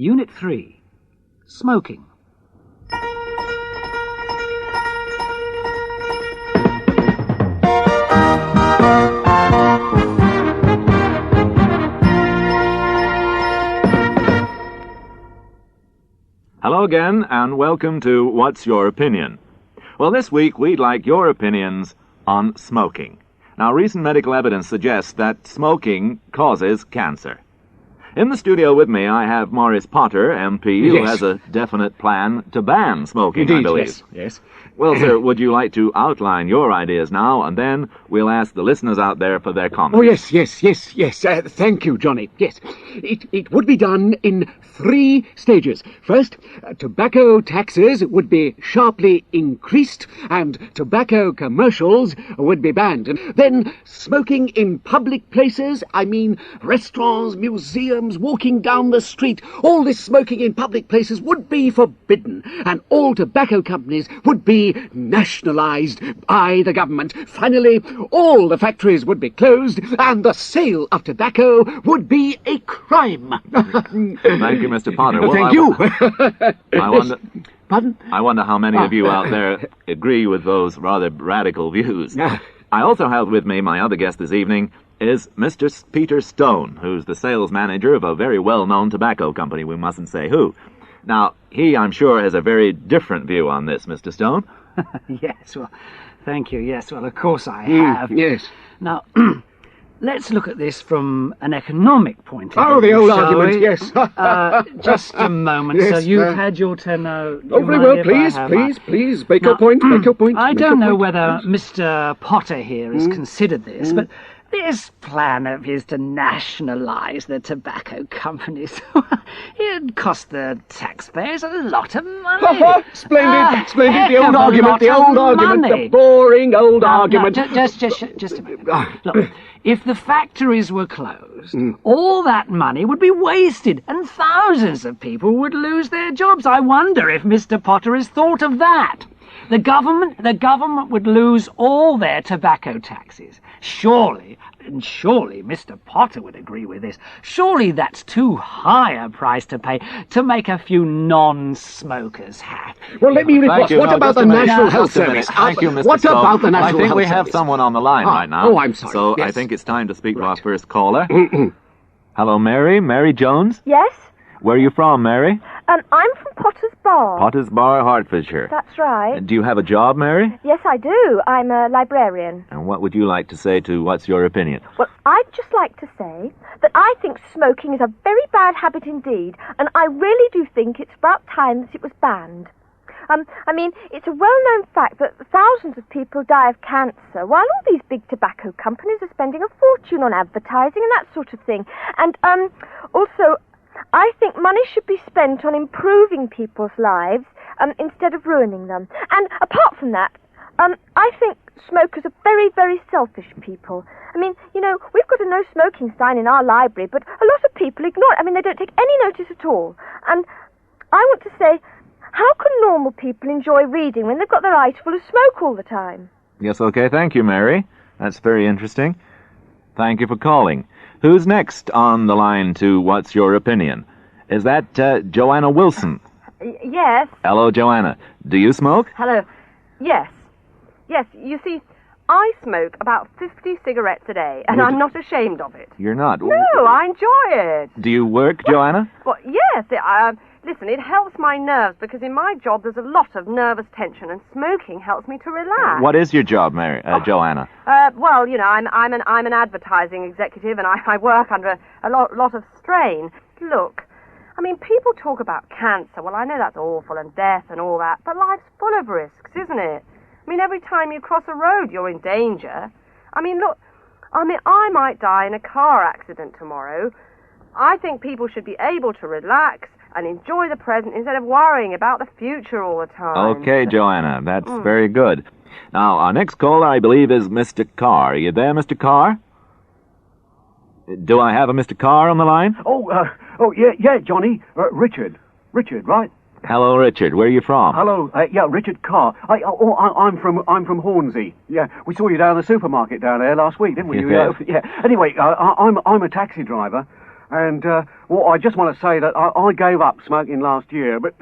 Unit 3. Smoking. Hello again, and welcome to What's Your Opinion? Well, this week we'd like your opinions on smoking. Now, recent medical evidence suggests that smoking causes cancer. In the studio with me, I have Maurice Potter, MP, who has a definite plan to ban smoking, Indeed, I believe. yes. Well, sir, would you like to outline your ideas now, and then we'll ask the listeners out there for their comments? Oh, yes. Thank you, Johnny. Yes. It would be done in 3 stages. First, tobacco taxes would be sharply increased, and tobacco commercials would be banned. And then smoking in public places, I mean restaurants, museums, walking down the street, all this smoking in public places would be forbidden, and all tobacco companies would be nationalised by the government. Finally, all the factories would be closed, and the sale of tobacco would be a crime. Thank you, Mr. Potter. Well, Thank you. I wonder... Pardon? I wonder how many of you out there agree with those rather radical views. Ah. I also have with me my other guest this evening is Mr. Peter Stone, who's the sales manager of a very well-known tobacco company. We mustn't say who. Now, he, I'm sure, has a very different view on this, Mr. Stone. Yes, well, thank you. Yes, well, of course I have. Yes. Now, let's look at this from an economic point of view. Oh, the old shall argument, we? yes. Just a moment. Yes, So you've had your turn now. Oh, very well, please, make your point, make your point. I make don't your know point. whether Mr. Potter here has considered this, but this plan of his to nationalise the tobacco companies, it'd cost the taxpayers a lot of money. Splendid, the old Heck of a argument, lot of money. the boring old No, argument. just a minute. Look, if the factories were closed, all that money would be wasted, and thousands of people would lose their jobs. I wonder if Mr. Potter has thought of that. The government would lose all their tobacco taxes. Surely Mr. Potter would agree with this. Surely that's too high a price to pay to make a few non-smokers happy. Well, let me report. Thank you. What No, about just the a minute. National Just Health a minute. Service? Thank you, Mr. What Stone. about the National I think Health we have Service? someone on the line right now. Oh, I'm sorry. So Yes. I think it's time to speak to our first caller. Hello, Mary Jones. Yes? Where are you from, Mary? I'm from Potter's Bar. Potter's Bar, Hertfordshire. That's right. Do you have a job, Mary? Yes, I do. I'm a librarian. And what would you like to say to What's Your Opinion? Well, I'd just like to say that I think smoking is a very bad habit indeed, and I really do think it's about time that it was banned. I mean, it's a well-known fact that thousands of people die of cancer, while all these big tobacco companies are spending a fortune on advertising and that sort of thing. And, also, I think money should be spent on improving people's lives instead of ruining them. And apart from that, I think smokers are very, very selfish people. I mean, you know, we've got a no smoking sign in our library, but a lot of people ignore it. I mean, they don't take any notice at all. And I want to say, how can normal people enjoy reading when they've got their eyes full of smoke all the time? Yes, okay, thank you, Mary. That's very interesting. Thank you for calling. Who's next on the line to What's Your Opinion? Is that Joanna Wilson? Yes. Hello, Joanna. Do you smoke? Hello. Yes. Yes, you see, I smoke about 50 cigarettes a day, and I'm not ashamed of it. You're not? No, I enjoy it. Do you work, Joanna? Well, yes. Listen, it helps my nerves, because in my job there's a lot of nervous tension, and smoking helps me to relax. What is your job, Joanna? Well, you know, I'm an advertising executive, and I work under a lot of strain. Look, I mean, people talk about cancer. Well, I know that's awful, and death and all that, but life's full of risks, isn't it? I mean, every time you cross a road, you're in danger. I mean, look, I might die in a car accident tomorrow. I think people should be able to relax and enjoy the present instead of worrying about the future all the time. Okay, Joanna, that's very good. Now, our next caller, I believe, is Mr. Carr. Are you there, Mr. Carr? Do I have a Mr. Carr on the line? Yeah, Johnny. Richard, right? Hello, Richard. Where are you from? Hello, Richard Carr. I'm from Hornsey. Yeah, we saw you down the supermarket down there last week, didn't we? Yes. Yeah. Anyway, I'm a taxi driver, And, well, I just want to say that I gave up smoking last year, but,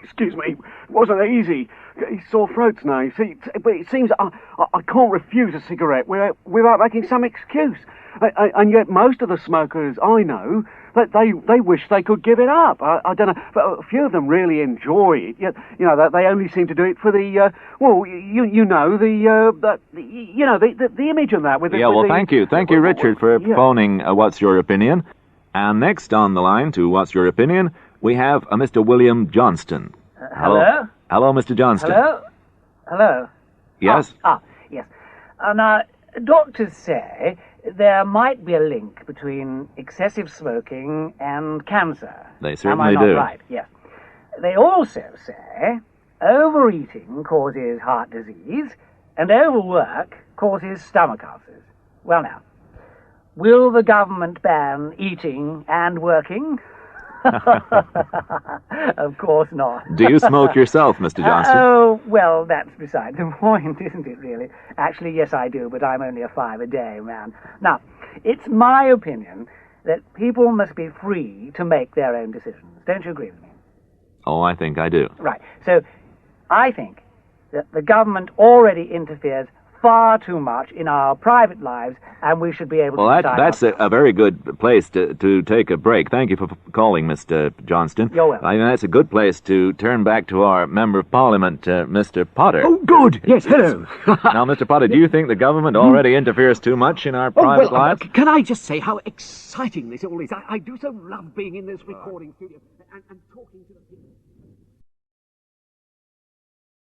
excuse me, it wasn't easy. It's sore throats now, you see. But it seems I can't refuse a cigarette without making some excuse. And yet most of the smokers I know, that they wish they could give it up. I don't know, but a few of them really enjoy it. You know, that they only seem to do it for the, well, you know, the image and that. With yeah, with well, the, thank you, Richard, for phoning What's Your Opinion. And next on the line to What's Your Opinion, we have a Mr. William Johnston. Hello? Hello, Mr. Johnston. Hello? Yes? Yes. Now, doctors say there might be a link between excessive smoking and cancer. They certainly Am I not do. right? Yes. They also say overeating causes heart disease and overwork causes stomach ulcers. Well, now, will the government ban eating and working? Of course not. Do you smoke yourself, Mr. Johnston? Oh, well, that's beside the point, isn't it, really? Actually, yes, I do, but I'm only a 5 a day man. Now, it's my opinion that people must be free to make their own decisions. Don't you agree with me? Oh, I think I do. Right. So, I think that the government already interferes far too much in our private lives, and we should be able to decide. Well, that's a very good place to take a break. Thank you for calling, Mr. Johnston. You're welcome. I mean, that's a good place to turn back to our Member of Parliament, Mr. Potter. Oh, good. Yes, hello. Now, Mr. Potter, do you think the government already interferes too much in our private lives? Can I just say how exciting this all is? I do so love being in this recording studio and talking to